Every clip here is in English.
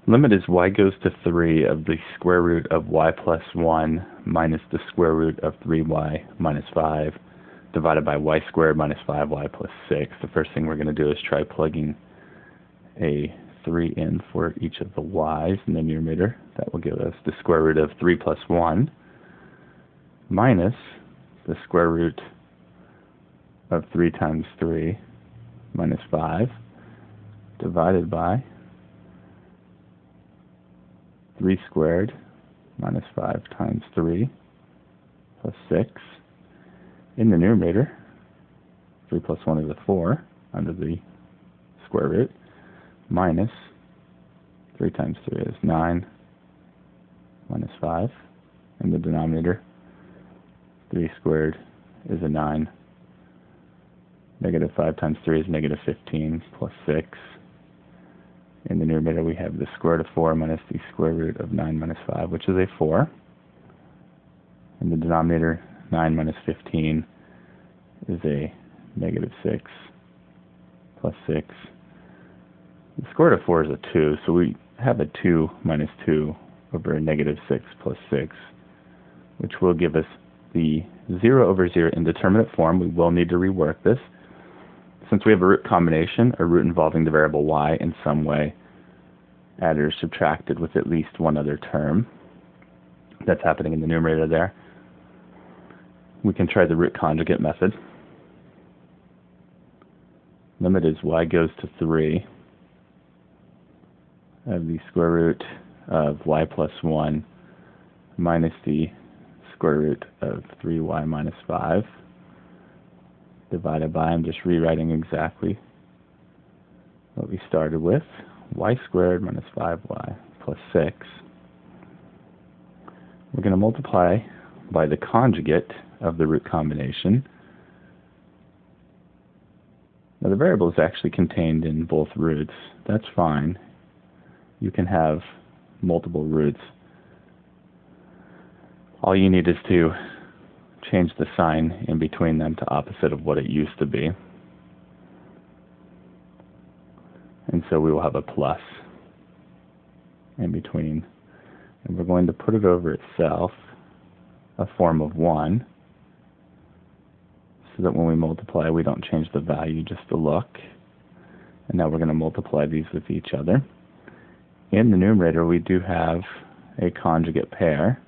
Limit is y goes to 3 of the square root of y plus 1 minus the square root of 3y minus 5 divided by y squared minus 5y plus 6. The first thing we're going to do is try plugging a 3 in for each of the y's in the numerator. That will give us the square root of 3 plus 1 minus the square root of 3 times 3 minus 5 divided by 3 squared minus 5 times 3 plus 6. In the numerator, 3 plus 1 is a 4 under the square root, minus 3 times 3 is 9 minus 5. In the denominator, 3 squared is a 9. Negative 5 times 3 is negative 15 plus 6. In the numerator we have the square root of 4 minus the square root of 9 minus 5, which is a 4. In the denominator, 9 minus 15 is a negative 6 plus 6. The square root of 4 is a 2, so we have a 2 minus 2 over a negative 6 plus 6, which will give us the 0 over 0 indeterminate form. We will need to rework this. Since we have a root combination, a root involving the variable y in some way, added or subtracted with at least one other term, that's happening in the numerator there, we can try the root conjugate method. Limit is y goes to 3 of the square root of y plus 1 minus the square root of 3y minus 5 divided by, I'm just rewriting exactly what we started with, y squared minus 5y plus 6. We're going to multiply by the conjugate of the root combination. Now the variable is actually contained in both roots. That's fine. You can have multiple roots. All you need is to change the sign in between them to opposite of what it used to be. And so we will have a plus in between. And we're going to put it over itself, a form of 1, so that when we multiply we don't change the value, just the look. And now we're going to multiply these with each other. In the numerator we do have a conjugate pair,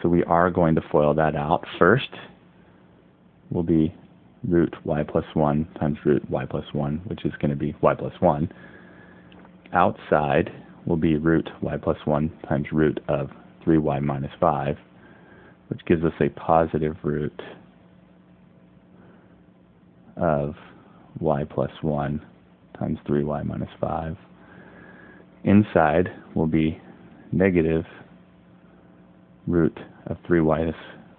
so we are going to FOIL that out. First will be root y plus 1 times root y plus 1, which is going to be y plus 1. Outside will be root y plus 1 times root of 3y minus 5, which gives us a positive root of y plus 1 times 3y minus 5. Inside will be negative root of 3y minus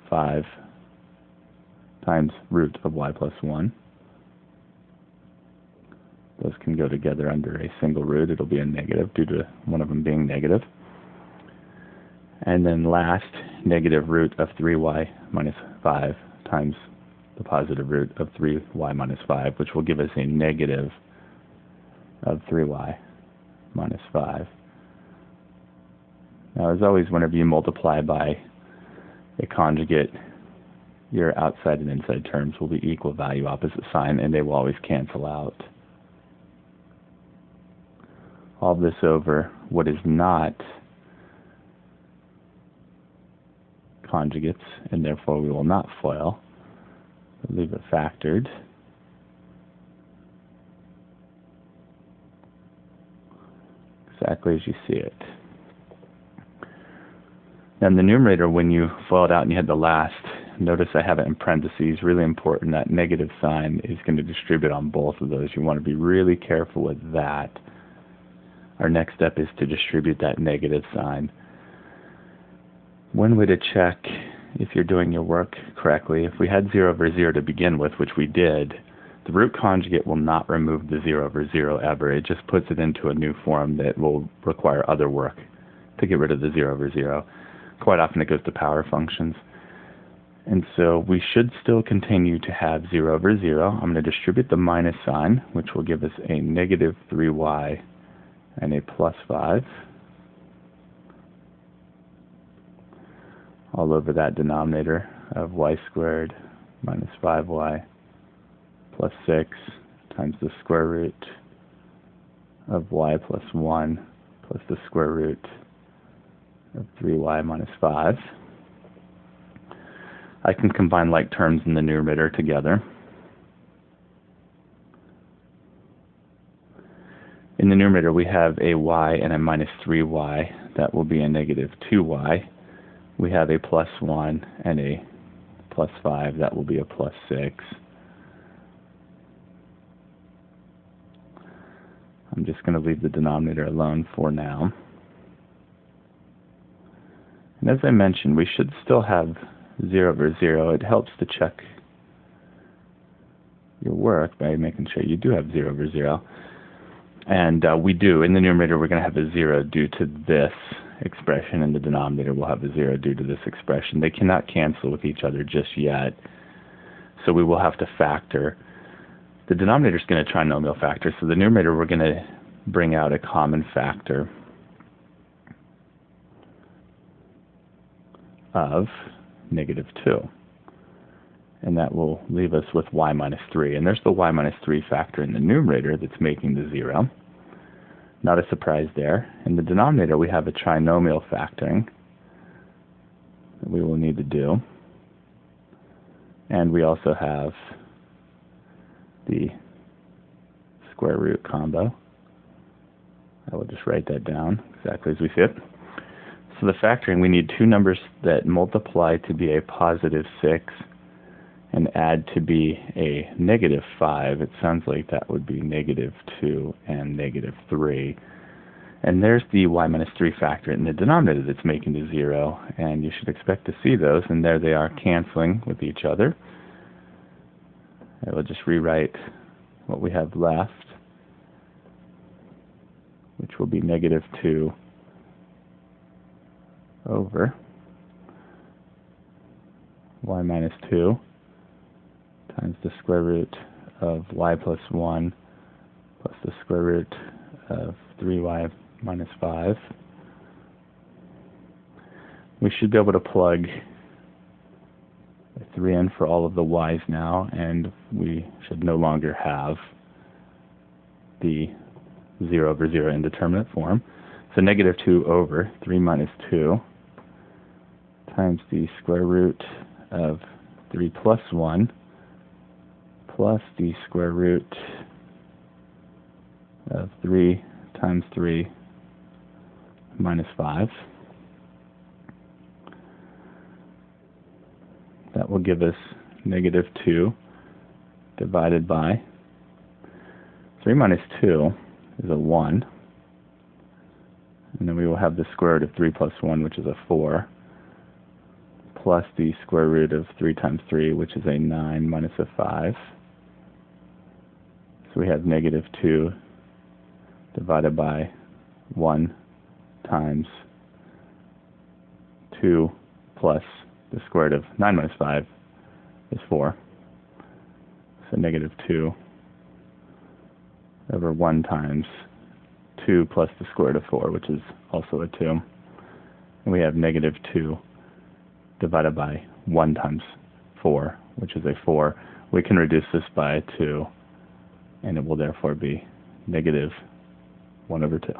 5 times root of y plus 1. Those can go together under a single root. It'll be a negative due to one of them being negative. And then last, negative root of 3y minus 5 times the positive root of 3y minus 5, which will give us a negative of 3y minus 5. Now, as always, whenever you multiply by a conjugate, your outside and inside terms will be equal value, opposite sign, and they will always cancel out. All this over what is not conjugates, and therefore we will not FOIL. We'll leave it factored. Exactly as you see it. Now in the numerator, when you FOIL it out and you had the last, notice I have it in parentheses. Really important, that negative sign is going to distribute on both of those. You want to be really careful with that. Our next step is to distribute that negative sign. One way to check if you're doing your work correctly, if we had 0 over 0 to begin with, which we did, the root conjugate will not remove the 0 over 0 ever. It just puts it into a new form that will require other work to get rid of the 0 over 0. Quite often it goes to power functions. And so we should still continue to have 0 over 0. I'm going to distribute the minus sign, which will give us a negative 3y and a plus 5 all over that denominator of y squared minus 5y plus 6 times the square root of y plus 1 plus the square root of 3y minus 5. I can combine like terms in the numerator together. In the numerator we have a y and a minus 3y. That will be a negative 2y. We have a plus 1 and a plus 5. That will be a plus 6. I'm just going to leave the denominator alone for now. And as I mentioned, we should still have 0 over 0. It helps to check your work by making sure you do have 0 over 0. And we do. In the numerator, we're going to have a 0 due to this expression. In the denominator, we'll have a 0 due to this expression. They cannot cancel with each other just yet, so we will have to factor. The denominator is going to trinomial factor, so the numerator we're going to bring out a common factor of negative 2. And that will leave us with y minus 3. And there's the y minus 3 factor in the numerator that's making the 0. Not a surprise there. In the denominator, we have a trinomial factoring that we will need to do. And we also have the square root combo. I will just write that down exactly as we see it. So the factoring, we need two numbers that multiply to be a positive 6 and add to be a negative 5. It sounds like that would be negative 2 and negative 3. And there's the y minus 3 factor in the denominator that's making the 0, and you should expect to see those, and there they are canceling with each other. I will just rewrite what we have left, which will be negative 2 over y minus 2 times the square root of y plus 1 plus the square root of 3y minus 5. We should be able to plug a 3 in for all of the y's now, and we should no longer have the 0 over 0 indeterminate form. So negative 2 over 3 minus 2 times the square root of 3 plus 1 plus the square root of 3 times 3 minus 5. That will give us negative 2 divided by 3 minus 2 is a 1. And then we will have the square root of 3 plus 1, which is a 4, plus the square root of 3 times 3, which is a 9, minus a 5. So we have negative 2 divided by 1 times 2 plus the square root of 9 minus 5 is 4. So negative 2 over 1 times 2 plus the square root of 4, which is also a 2. And we have negative 2 divided by 1 times 4, which is a 4. We can reduce this by 2, and it will therefore be negative 1 over 2.